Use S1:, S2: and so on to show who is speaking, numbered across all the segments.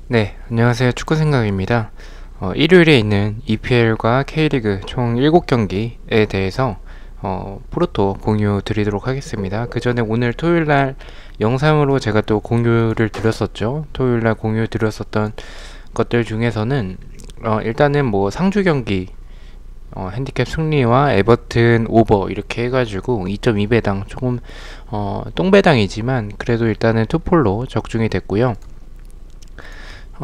S1: 네, 안녕하세요. 축구생각입니다. 일요일에 있는 EPL과 K리그 총 7경기에 대해서 프로토 공유 드리도록 하겠습니다. 그 전에 오늘 토요일날 영상으로 제가 또 공유를 드렸었죠. 토요일날 공유 드렸었던 것들 중에서는 일단은 뭐 상주 경기 핸디캡 승리와 에버튼 오버 이렇게 해가지고 2.2배당 조금 똥배당이지만 그래도 일단은 투폴로 적중이 됐고요.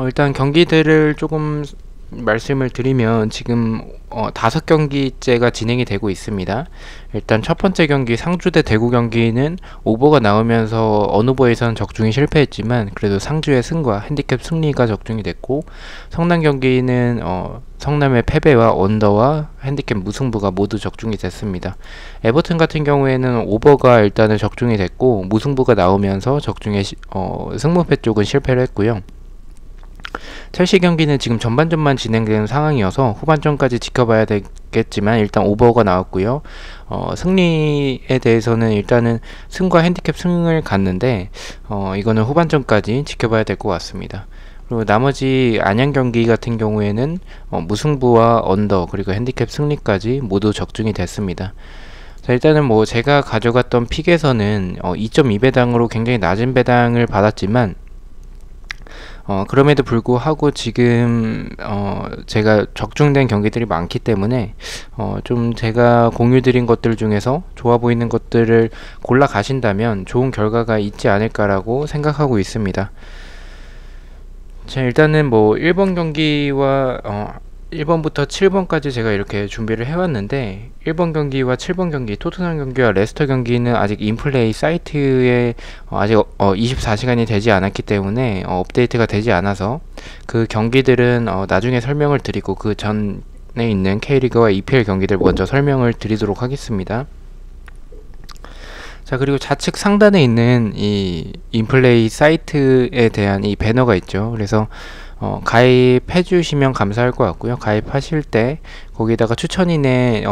S1: 일단 경기들을 조금 말씀을 드리면 지금 5경기째가 진행이 되고 있습니다. 일단 첫 번째 경기 상주 대 대구 경기는 오버가 나오면서 언오버에서는 적중이 실패했지만 그래도 상주의 승과 핸디캡 승리가 적중이 됐고, 성남 경기는 성남의 패배와 언더와 핸디캡 무승부가 모두 적중이 됐습니다. 에버튼 같은 경우에는 오버가 일단은 적중이 됐고 무승부가 나오면서 적중의 승무패 쪽은 실패를 했고요. 첼시 경기는 지금 전반전만 진행되는 상황이어서 후반전까지 지켜봐야 되겠지만 일단 오버가 나왔고요. 승리에 대해서는 일단은 승과 핸디캡 승을 갔는데 이거는 후반전까지 지켜봐야 될 것 같습니다. 그리고 나머지 안양 경기 같은 경우에는 무승부와 언더 그리고 핸디캡 승리까지 모두 적중이 됐습니다. 자, 일단은 뭐 제가 가져갔던 픽에서는 2.2배당으로 굉장히 낮은 배당을 받았지만 그럼에도 불구하고 지금 제가 적중된 경기들이 많기 때문에 좀 제가 공유드린 것들 중에서 좋아 보이는 것들을 골라 가신다면 좋은 결과가 있지 않을까라고 생각하고 있습니다. 자, 일단은 뭐 1번 경기와 1번부터 7번까지 제가 이렇게 준비를 해왔는데 1번 경기와 7번 경기, 토트넘 경기와 레스터 경기는 아직 인플레이 사이트에 아직 24시간이 되지 않았기 때문에 업데이트가 되지 않아서 그 경기들은 나중에 설명을 드리고 그 전에 있는 K리그와 EPL 경기들 먼저 설명을 드리도록 하겠습니다. 자, 그리고 좌측 상단에 있는 이 인플레이 사이트에 대한 이 배너가 있죠. 그래서 가입해 주시면 감사할 것 같고요. 가입하실 때 거기다가 추천인의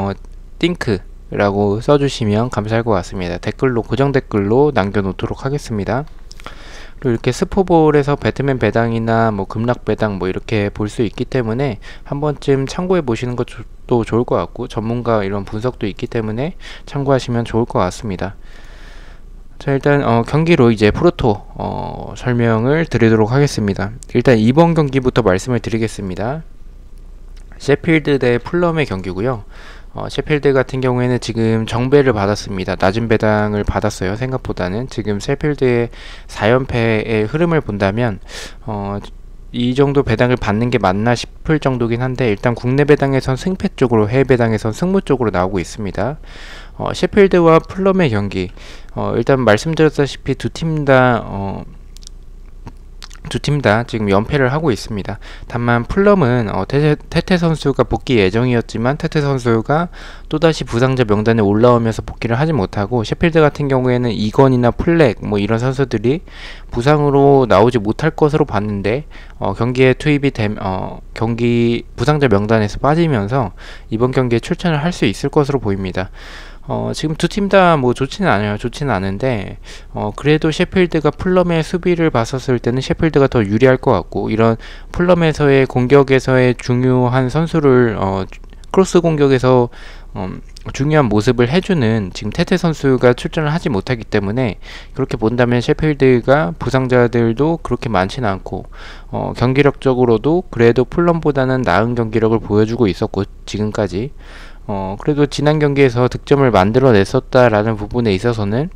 S1: 띵크라고 써주시면 감사할 것 같습니다. 댓글로, 고정 댓글로 남겨놓도록 하겠습니다. 그리고 이렇게 스포볼에서 배트맨 배당이나 뭐 급락 배당 뭐 이렇게 볼 수 있기 때문에 한 번쯤 참고해 보시는 것도 좋을 것 같고, 전문가 이런 분석도 있기 때문에 참고하시면 좋을 것 같습니다. 자, 일단 경기로 이제 프로토 설명을 드리도록 하겠습니다. 일단 이번 경기부터 말씀을 드리겠습니다. 셰필드 대 풀럼의 경기고요. 셰필드 같은 경우에는 지금 정배를 받았습니다. 낮은 배당을 받았어요. 생각보다는. 지금 셰필드의 4연패의 흐름을 본다면 이 정도 배당을 받는 게 맞나 싶을 정도긴 한데, 일단 국내 배당에선 승패 쪽으로, 해외 배당에선 승무 쪽으로 나오고 있습니다. 셰필드와 풀럼의 경기, 일단 말씀드렸다시피 두 팀 다 지금 연패를 하고 있습니다. 다만 풀럼은 테테 선수가 복귀 예정이었지만 테테 선수가 또다시 부상자 명단에 올라오면서 복귀를 하지 못하고, 셰필드 같은 경우에는 이건이나 플렉 뭐 이런 선수들이 부상으로 나오지 못할 것으로 봤는데 경기에 투입이 경기 부상자 명단에서 빠지면서 이번 경기에 출전을 할 수 있을 것으로 보입니다. 지금 두 팀 다 뭐 좋지는 않아요. 좋지는 않은데 그래도 셰필드가 풀럼의 수비를 봤었을 때는 셰필드가 더 유리할 것 같고, 이런 풀럼에서의 공격에서의 중요한 선수를 크로스 공격에서 중요한 모습을 해주는 지금 테테 선수가 출전을 하지 못하기 때문에, 그렇게 본다면 셰필드가 부상자들도 그렇게 많지는 않고 경기력적으로도 그래도 풀럼보다는 나은 경기력을 보여주고 있었고, 지금까지 그래도 지난 경기에서 득점을 만들어냈었다라는 부분에 있어서는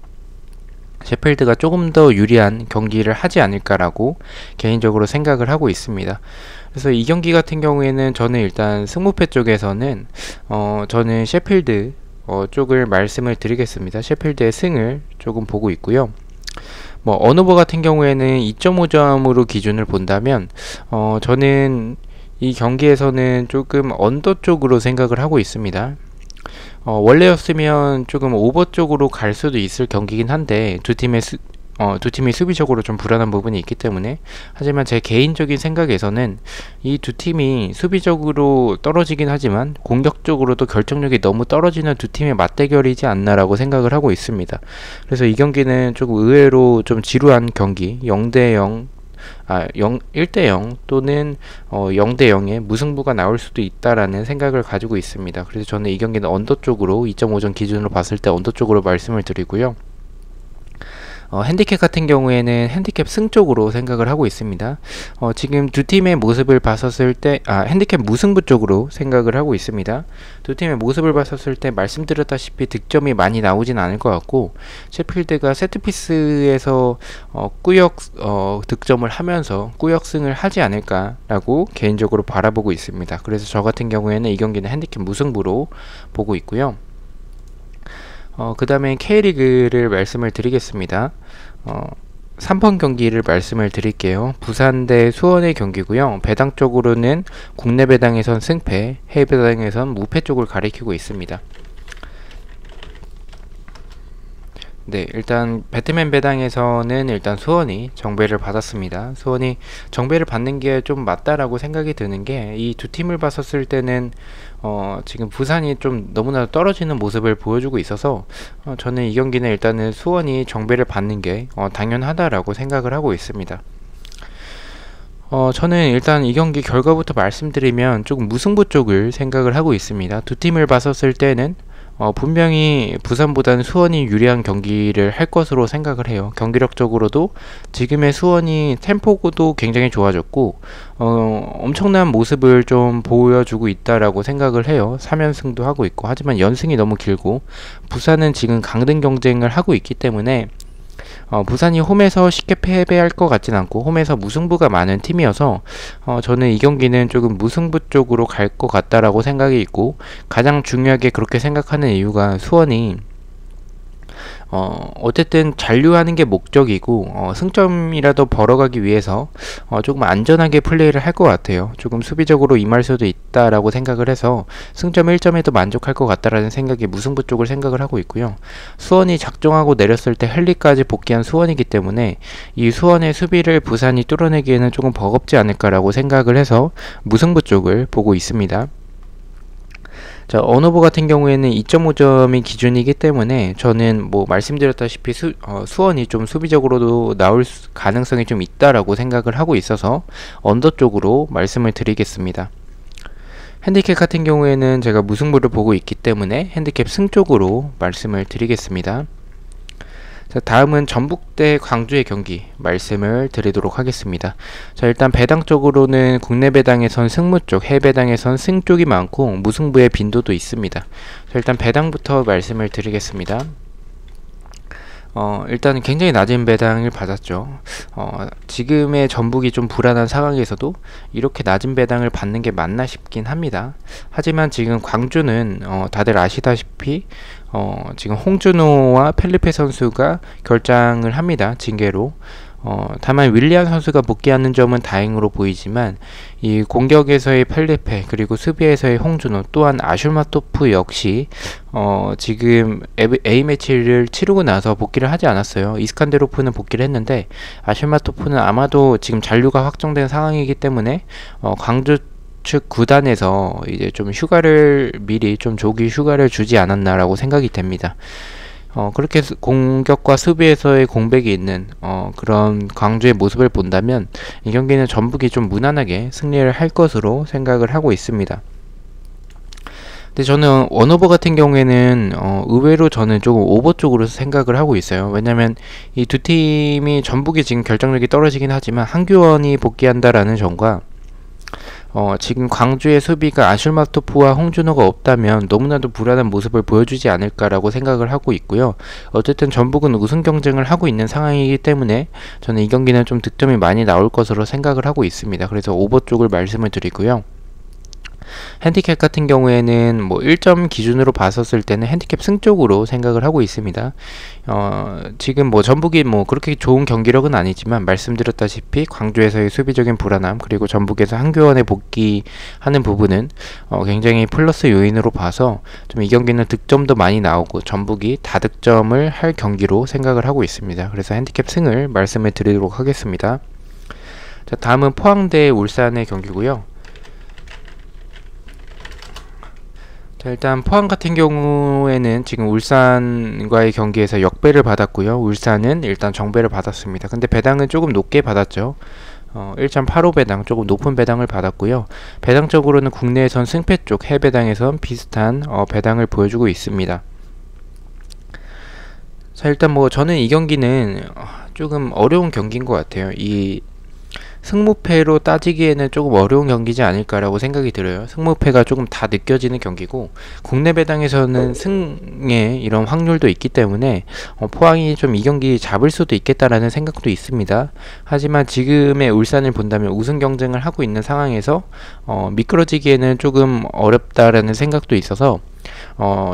S1: 셰필드가 조금 더 유리한 경기를 하지 않을까라고 개인적으로 생각을 하고 있습니다. 그래서 이 경기 같은 경우에는 저는 일단 승무패 쪽에서는 저는 셰필드 쪽을 말씀을 드리겠습니다. 셰필드의 승을 조금 보고 있고요. 뭐 언오버 같은 경우에는 2.5점으로 기준을 본다면 저는 이 경기에서는 조금 언더 쪽으로 생각을 하고 있습니다. 원래였으면 조금 오버 쪽으로 갈 수도 있을 경기긴 한데 두 팀이 수비적으로 좀 불안한 부분이 있기 때문에, 하지만 제 개인적인 생각에서는 이 두 팀이 수비적으로 떨어지긴 하지만 공격적으로도 결정력이 너무 떨어지는 두 팀의 맞대결이지 않나라고 생각을 하고 있습니다. 그래서 이 경기는 조금 의외로 좀 지루한 경기, 0대0 1대 0 또는 0대 0의 무승부가 나올 수도 있다라는 생각을 가지고 있습니다. 그래서 저는 이 경기는 언더 쪽으로 2.5점 기준으로 봤을 때 언더 쪽으로 말씀을 드리고요. 핸디캡 같은 경우에는 핸디캡 승 쪽으로 생각을 하고 있습니다. 지금 두 팀의 모습을 봤었을 때, 핸디캡 무승부 쪽으로 생각을 하고 있습니다. 두 팀의 모습을 봤었을 때 말씀드렸다시피 득점이 많이 나오진 않을 것 같고, 셰필드가 세트피스에서 꾸역 득점을 하면서 꾸역승을 하지 않을까라고 개인적으로 바라보고 있습니다. 그래서 저 같은 경우에는 이 경기는 핸디캡 무승부로 보고 있고요. 그 다음에 K리그를 말씀을 드리겠습니다. 3번 경기를 말씀을 드릴게요. 부산 대 수원의 경기고요. 배당 쪽으로는 국내 배당에선 승패, 해외 배당에선 무패 쪽을 가리키고 있습니다. 네, 일단 배트맨 배당에서는 일단 수원이 정배를 받았습니다. 수원이 정배를 받는 게 좀 맞다라고 생각이 드는 게, 이 두 팀을 봤었을 때는 지금 부산이 좀 너무나 떨어지는 모습을 보여주고 있어서 저는 이 경기는 일단은 수원이 정배를 받는 게 당연하다라고 생각을 하고 있습니다. 저는 일단 이 경기 결과부터 말씀드리면 조금 무승부 쪽을 생각을 하고 있습니다. 두 팀을 봤었을 때는 분명히 부산보다는 수원이 유리한 경기를 할 것으로 생각을 해요. 경기력적으로도 지금의 수원이 템포도 굉장히 좋아졌고 엄청난 모습을 좀 보여주고 있다라고 생각을 해요. 3연승도 하고 있고, 하지만 연승이 너무 길고 부산은 지금 강등 경쟁을 하고 있기 때문에 부산이 홈에서 쉽게 패배할 것 같진 않고 홈에서 무승부가 많은 팀이어서 저는 이 경기는 조금 무승부 쪽으로 갈 것 같다라고 생각이 있고, 가장 중요하게 그렇게 생각하는 이유가 수원이 어쨌든 잔류하는 게 목적이고 승점이라도 벌어가기 위해서 조금 안전하게 플레이를 할 것 같아요. 조금 수비적으로 임할 수도 있다라고 생각을 해서 승점 1점에도 만족할 것 같다라는 생각이 무승부 쪽을 생각을 하고 있고요. 수원이 작정하고 내렸을 때 헨리까지 복귀한 수원이기 때문에 이 수원의 수비를 부산이 뚫어내기에는 조금 버겁지 않을까라고 생각을 해서 무승부 쪽을 보고 있습니다. 자, 언오버 같은 경우에는 2.5점이 기준이기 때문에 저는 뭐 말씀드렸다시피 수원이 좀 수비적으로도 나올 가능성이 좀 있다라고 생각을 하고 있어서 언더 쪽으로 말씀을 드리겠습니다. 핸디캡 같은 경우에는 제가 무승부를 보고 있기 때문에 핸디캡 승 쪽으로 말씀을 드리겠습니다. 자, 다음은 전북 대 광주의 경기 말씀을 드리도록 하겠습니다. 자, 일단 배당 쪽으로는 국내 배당에선 승무 쪽, 해외 배당에선 승 쪽이 많고 무승부의 빈도도 있습니다. 자, 일단 배당부터 말씀을 드리겠습니다. 일단 굉장히 낮은 배당을 받았죠. 지금의 전북이 좀 불안한 상황에서도 이렇게 낮은 배당을 받는 게 맞나 싶긴 합니다. 하지만 지금 광주는 다들 아시다시피 지금 홍준호와 펠리페 선수가 결장을 합니다. 징계로. 다만 윌리안 선수가 복귀하는 점은 다행으로 보이지만 이 공격에서의 펠리페 그리고 수비에서의 홍준호 또한 아슐마토프 역시 지금 A매치를 치르고 나서 복귀를 하지 않았어요. 이스칸데로프는 복귀를 했는데 아슐마토프는 아마도 지금 잔류가 확정된 상황이기 때문에 광주 측 구단에서 이제 좀 휴가를 미리 좀 조기 휴가를 주지 않았나라고 생각이 됩니다. 그렇게 공격과 수비에서의 공백이 있는 그런 광주의 모습을 본다면 이 경기는 전북이 좀 무난하게 승리를 할 것으로 생각을 하고 있습니다. 근데 저는 원오버 같은 경우에는 의외로 저는 조금 오버 쪽으로 생각을 하고 있어요. 왜냐면 이 두 팀이 전북이 지금 결정력이 떨어지긴 하지만 한규원이 복귀한다라는 점과 지금 광주의 수비가 아슐마토프와 홍준호가 없다면 너무나도 불안한 모습을 보여주지 않을까라고 생각을 하고 있고요. 어쨌든 전북은 우승 경쟁을 하고 있는 상황이기 때문에 저는 이 경기는 좀 득점이 많이 나올 것으로 생각을 하고 있습니다. 그래서 오버 쪽을 말씀을 드리고요. 핸디캡 같은 경우에는 뭐 1점 기준으로 봤었을 때는 핸디캡 승 쪽으로 생각을 하고 있습니다. 지금 뭐 전북이 뭐 그렇게 좋은 경기력은 아니지만 말씀드렸다시피 광주에서의 수비적인 불안함 그리고 전북에서 한교원에 복귀하는 부분은 굉장히 플러스 요인으로 봐서 좀 이 경기는 득점도 많이 나오고 전북이 다득점을 할 경기로 생각을 하고 있습니다. 그래서 핸디캡 승을 말씀을 드리도록 하겠습니다. 자, 다음은 포항 대 울산의 경기고요. 자, 일단 포항 같은 경우에는 지금 울산과의 경기에서 역배를 받았고요. 울산은 일단 정배를 받았습니다. 근데 배당은 조금 높게 받았죠. 1.85배당 조금 높은 배당을 받았고요. 배당적으로는 국내에선 승패 쪽, 해배당에선 비슷한 배당을 보여주고 있습니다. 자, 일단 뭐 저는 이 경기는 조금 어려운 경기인 것 같아요. 이 승무패로 따지기에는 조금 어려운 경기지 않을까라고 생각이 들어요. 승무패가 조금 다 느껴지는 경기고, 국내 배당에서는 승의 이런 확률도 있기 때문에 포항이 좀 이 경기 잡을 수도 있겠다라는 생각도 있습니다. 하지만 지금의 울산을 본다면 우승 경쟁을 하고 있는 상황에서 미끄러지기에는 조금 어렵다라는 생각도 있어서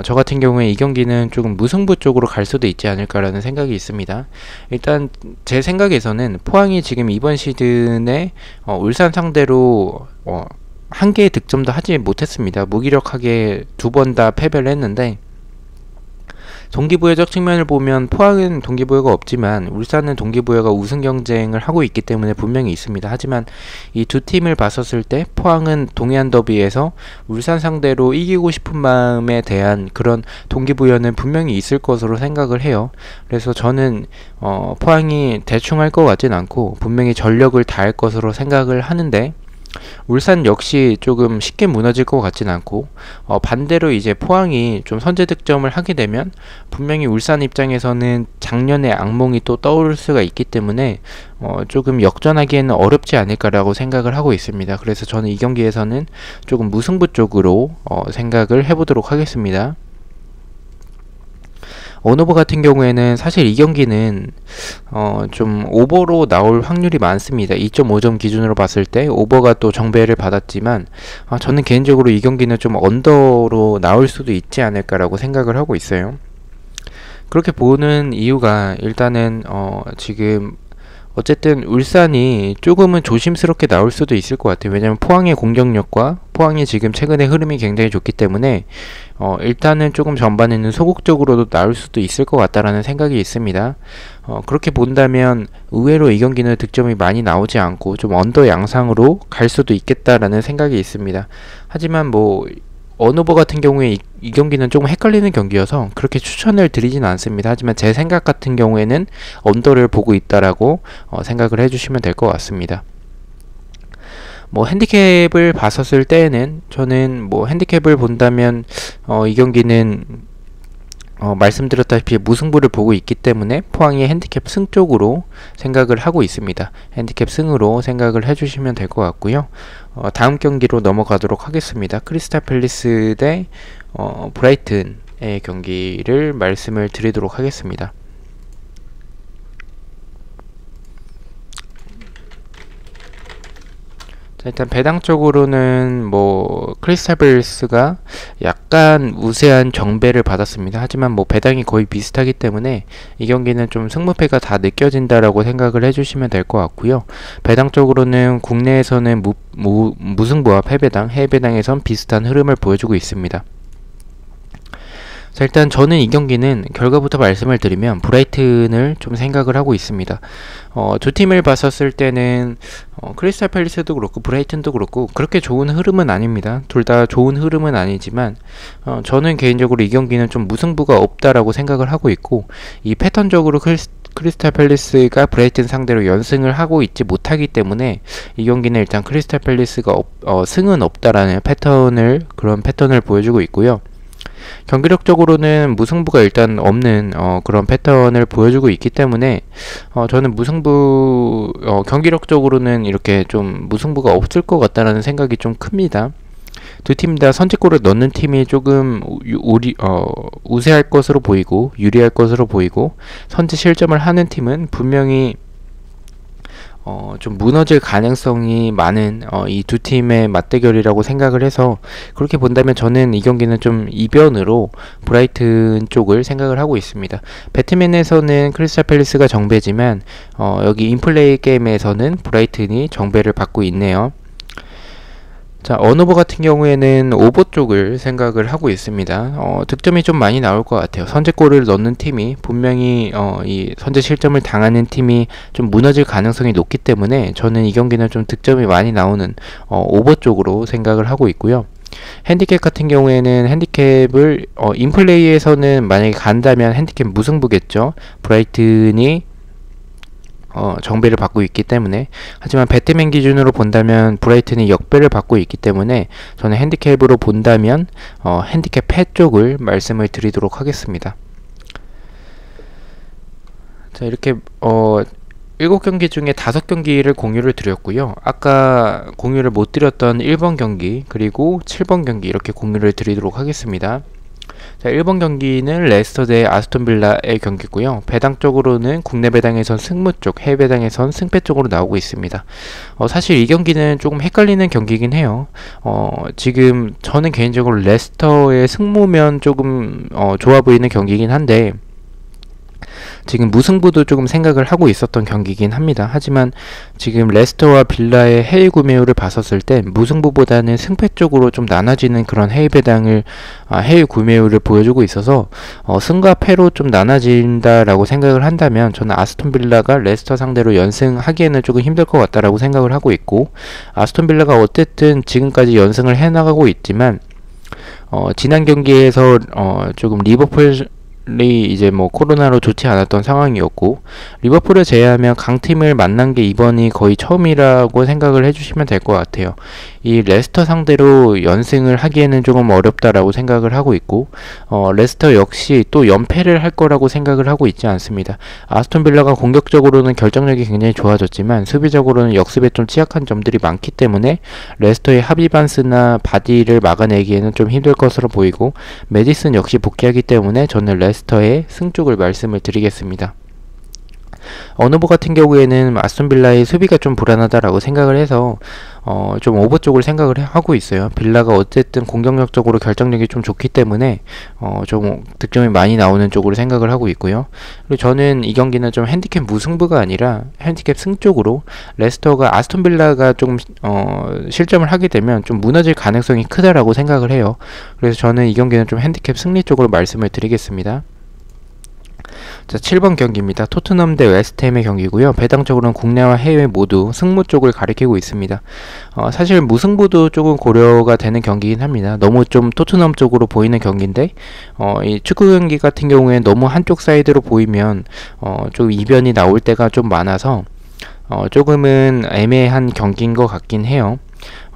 S1: 저 같은 경우에 이 경기는 조금 무승부 쪽으로 갈 수도 있지 않을까라는 생각이 있습니다. 일단 제 생각에서는 포항이 지금 이번 시즌에 울산 상대로 한 개의 득점도 하지 못했습니다. 무기력하게 두 번 다 패배를 했는데, 동기부여적 측면을 보면 포항은 동기부여가 없지만 울산은 동기부여가 우승 경쟁을 하고 있기 때문에 분명히 있습니다. 하지만 이 두 팀을 봤었을 때 포항은 동해안 더비에서 울산 상대로 이기고 싶은 마음에 대한 그런 동기부여는 분명히 있을 것으로 생각을 해요. 그래서 저는 포항이 대충 할 것 같진 않고 분명히 전력을 다할 것으로 생각을 하는데, 울산 역시 조금 쉽게 무너질 것 같진 않고, 반대로 이제 포항이 좀 선제 득점을 하게 되면 분명히 울산 입장에서는 작년의 악몽이 또 떠오를 수가 있기 때문에 조금 역전하기에는 어렵지 않을까라고 생각을 하고 있습니다. 그래서 저는 이 경기에서는 조금 무승부 쪽으로 생각을 해보도록 하겠습니다. 언오버 같은 경우에는 사실 이 경기는 좀 오버로 나올 확률이 많습니다. 2.5점 기준으로 봤을 때 오버가 또 정배를 받았지만, 저는 개인적으로 이 경기는 좀 언더로 나올 수도 있지 않을까라고 생각을 하고 있어요. 그렇게 보는 이유가 일단은 지금 어쨌든 울산이 조금은 조심스럽게 나올 수도 있을 것 같아요. 왜냐면 포항의 공격력과 포항이 지금 최근에 흐름이 굉장히 좋기 때문에 일단은 조금 전반에는 소극적으로도 나올 수도 있을 것 같다라는 생각이 있습니다. 그렇게 본다면 의외로 이 경기는 득점이 많이 나오지 않고 좀 언더 양상으로 갈 수도 있겠다라는 생각이 있습니다. 하지만 뭐 언오버 같은 경우에 이 경기는 조금 헷갈리는 경기여서 그렇게 추천을 드리진 않습니다. 하지만 제 생각 같은 경우에는 언더를 보고 있다라고 생각을 해주시면 될 것 같습니다. 뭐 핸디캡을 봤었을 때에는 저는 뭐 핸디캡을 본다면 이 경기는 말씀드렸다시피 무승부를 보고 있기 때문에 포항이 핸디캡 승 쪽으로 생각을 하고 있습니다. 핸디캡 승으로 생각을 해주시면 될 것 같고요. 다음 경기로 넘어가도록 하겠습니다. 크리스탈 팰리스 대 브라이튼의 경기를 말씀을 드리도록 하겠습니다. 자, 일단 배당 쪽으로는 뭐 크리스탈 팰리스가 약간 우세한 정배를 받았습니다. 하지만 뭐 배당이 거의 비슷하기 때문에 이 경기는 좀 승무패가 다 느껴진다라고 생각을 해주시면 될 것 같고요. 배당 쪽으로는 국내에서는 무승부와 패배당, 해배당에선 비슷한 흐름을 보여주고 있습니다. 자, 일단 저는 이 경기는 결과부터 말씀을 드리면 브라이튼을 좀 생각을 하고 있습니다. 두 팀을 봤었을 때는 크리스탈 팰리스도 그렇고 브라이튼도 그렇고 그렇게 좋은 흐름은 아닙니다. 둘 다 좋은 흐름은 아니지만 저는 개인적으로 이 경기는 좀 무승부가 없다라고 생각을 하고 있고, 이 패턴적으로 크리스탈 팰리스가 브라이튼 상대로 연승을 하고 있지 못하기 때문에 이 경기는 일단 크리스탈 팰리스가 승은 없다라는 그런 패턴을 보여주고 있고요. 경기력적으로는 무승부가 일단 없는 그런 패턴을 보여주고 있기 때문에 저는 무승부 경기력적으로는 이렇게 좀 무승부가 없을 것 같다라는 생각이 좀 큽니다. 두 팀 다 선제골을 넣는 팀이 조금 우세할 것으로 보이고 유리할 것으로 보이고, 선제 실점을 하는 팀은 분명히 좀 무너질 가능성이 많은 이 두 팀의 맞대결이라고 생각을 해서, 그렇게 본다면 저는 이 경기는 좀 이변으로 브라이튼 쪽을 생각을 하고 있습니다. 배트맨에서는 크리스탈 팰리스가 정배지만 여기 인플레이 게임에서는 브라이튼이 정배를 받고 있네요. 자, 언오버 같은 경우에는 오버 쪽을 생각을 하고 있습니다. 득점이 좀 많이 나올 것 같아요. 선제골을 넣는 팀이 분명히 이 선제 실점을 당하는 팀이 좀 무너질 가능성이 높기 때문에 저는 이 경기는 좀 득점이 많이 나오는 오버 쪽으로 생각을 하고 있고요. 핸디캡 같은 경우에는 핸디캡을 인플레이에서는 만약에 간다면 핸디캡 무승부겠죠. 브라이튼이 정배를 받고 있기 때문에. 하지만 배트맨 기준으로 본다면 브라이튼이 역배를 받고 있기 때문에 저는 핸디캡으로 본다면 핸디캡 패 쪽을 말씀을 드리도록 하겠습니다. 자, 이렇게 7경기 중에 5경기를 공유를 드렸고요. 아까 공유를 못 드렸던 1번 경기 그리고 7번 경기 이렇게 공유를 드리도록 하겠습니다. 자, 1번 경기는 레스터 대 아스톤 빌라의 경기고요. 배당 쪽으로는 국내 배당에선 승무 쪽, 해외 배당에선 승패 쪽으로 나오고 있습니다. 사실 이 경기는 조금 헷갈리는 경기긴 해요. 지금 저는 개인적으로 레스터의 승무면 조금 좋아 보이는 경기긴 한데, 지금 무승부도 조금 생각을 하고 있었던 경기긴 합니다. 하지만 지금 레스터와 빌라의 해외 구매율을 봤었을 때 무승부보다는 승패 쪽으로 좀 나눠지는 그런 해외 배당을 해외 구매율을 보여주고 있어서 승과 패로 좀 나눠진다라고 생각을 한다면 저는 아스톤 빌라가 레스터 상대로 연승하기에는 조금 힘들 것 같다라고 생각을 하고 있고, 아스톤 빌라가 어쨌든 지금까지 연승을 해나가고 있지만 지난 경기에서 조금 리버풀 이제 뭐 코로나로 좋지 않았던 상황이었고, 리버풀을 제외하면 강팀을 만난 게 이번이 거의 처음이라고 생각을 해주시면 될 것 같아요. 이 레스터 상대로 연승을 하기에는 조금 어렵다라고 생각을 하고 있고, 레스터 역시 또 연패를 할 거라고 생각을 하고 있지 않습니다. 아스톤 빌라가 공격적으로는 결정력이 굉장히 좋아졌지만 수비적으로는 역습에 좀 취약한 점들이 많기 때문에 레스터의 하비반스나 바디를 막아내기에는 좀 힘들 것으로 보이고, 메디슨 역시 복귀하기 때문에 저는 레스터의 승 쪽을 말씀을 드리겠습니다. 어느버 같은 경우에는 아스톤 빌라의 수비가 좀 불안하다라고 생각을 해서 좀 오버 쪽을 생각을 하고 있어요. 빌라가 어쨌든 공격력적으로 결정력이 좀 좋기 때문에 좀 득점이 많이 나오는 쪽으로 생각을 하고 있고요. 그리고 저는 이 경기는 좀 핸디캡 무승부가 아니라 핸디캡 승 쪽으로, 레스터가 아스톤 빌라가 조금 실점을 하게 되면 좀 무너질 가능성이 크다라고 생각을 해요. 그래서 저는 이 경기는 좀 핸디캡 승리 쪽으로 말씀을 드리겠습니다. 자, 7번 경기입니다. 토트넘 대 웨스트햄의 경기고요. 배당적으로는 국내와 해외 모두 승무 쪽을 가리키고 있습니다. 사실 무승부도 조금 고려가 되는 경기긴 합니다. 너무 좀 토트넘 쪽으로 보이는 경기인데, 이 축구 경기 같은 경우에 너무 한쪽 사이드로 보이면 좀 이변이 나올 때가 좀 많아서 조금은 애매한 경기인 것 같긴 해요.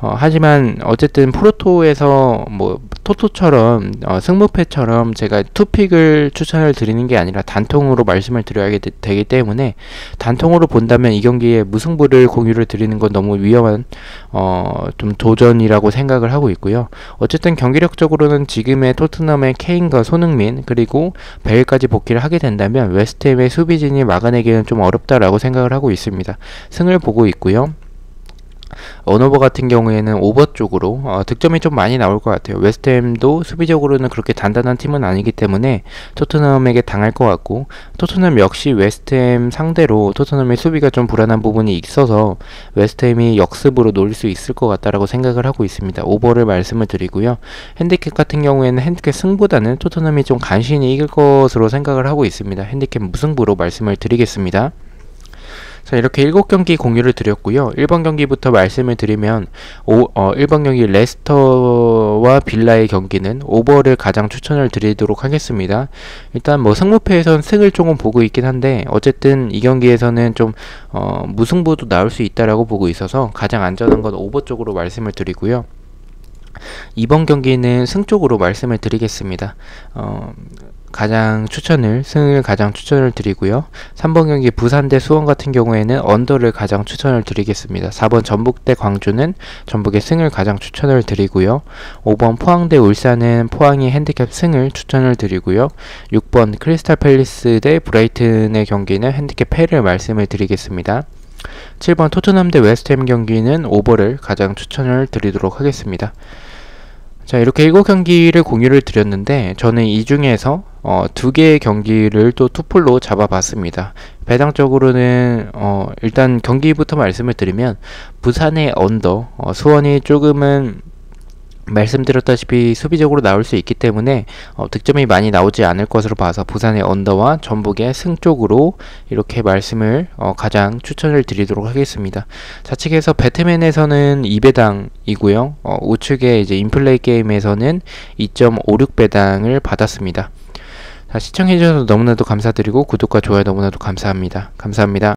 S1: 하지만 어쨌든 프로토에서 뭐 토토처럼 승무패처럼 제가 투픽을 추천을 드리는 게 아니라 단통으로 말씀을 드려야 되기 때문에, 단통으로 본다면 이 경기에 무승부를 공유를 드리는 건 너무 위험한 좀 도전이라고 생각을 하고 있고요. 어쨌든 경기력적으로는 지금의 토트넘의 케인과 손흥민 그리고 베일까지 복귀를 하게 된다면 웨스트햄의 수비진이 막아내기는 좀 어렵다라고 생각을 하고 있습니다. 승을 보고 있고요. 어노버 같은 경우에는 오버 쪽으로 득점이 좀 많이 나올 것 같아요. 웨스트햄도 수비적으로는 그렇게 단단한 팀은 아니기 때문에 토트넘에게 당할 것 같고, 토트넘 역시 웨스트햄 상대로 토트넘의 수비가 좀 불안한 부분이 있어서 웨스트햄이 역습으로 노릴 수 있을 것 같다라고 생각을 하고 있습니다. 오버를 말씀을 드리고요. 핸디캡 같은 경우에는 핸디캡 승보다는 토트넘이 좀 간신히 이길 것으로 생각을 하고 있습니다. 핸디캡 무승부로 말씀을 드리겠습니다. 자, 이렇게 7경기 공유를 드렸고요. 1번 경기부터 말씀을 드리면 1번 경기 레스터와 빌라의 경기는 오버를 가장 추천을 드리도록 하겠습니다. 일단 뭐 승무패에선 승을 조금 보고 있긴 한데, 어쨌든 이 경기에서는 좀 무승부도 나올 수 있다라고 보고 있어서 가장 안전한 건 오버 쪽으로 말씀을 드리고요. 2번 경기는 승 쪽으로 말씀을 드리겠습니다. 승을 가장 추천을 드리고요. 3번 경기 부산 대 수원 같은 경우에는 언더를 가장 추천을 드리겠습니다. 4번 전북 대 광주는 전북의 승을 가장 추천을 드리고요. 5번 포항 대 울산은 포항이 핸디캡 승을 추천을 드리고요. 6번 크리스탈 팰리스 대 브라이튼의 경기는 핸디캡 패를 말씀을 드리겠습니다. 7번 토트넘 대 웨스트햄 경기는 오버를 가장 추천을 드리도록 하겠습니다. 자, 이렇게 7경기를 공유를 드렸는데, 저는 이 중에서 2개의 경기를 또 투풀로 잡아봤습니다. 배당적으로는 일단 경기부터 말씀을 드리면 부산의 언더, 수원이 조금은 말씀드렸다시피 수비적으로 나올 수 있기 때문에 득점이 많이 나오지 않을 것으로 봐서 부산의 언더와 전북의 승 쪽으로 이렇게 말씀을 가장 추천을 드리도록 하겠습니다. 좌측에서 배트맨에서는 2배당이고요. 우측에 이제 인플레이 게임에서는 2.56배당을 받았습니다. 시청해주셔서 너무나도 감사드리고 구독과 좋아요 너무나도 감사합니다. 감사합니다.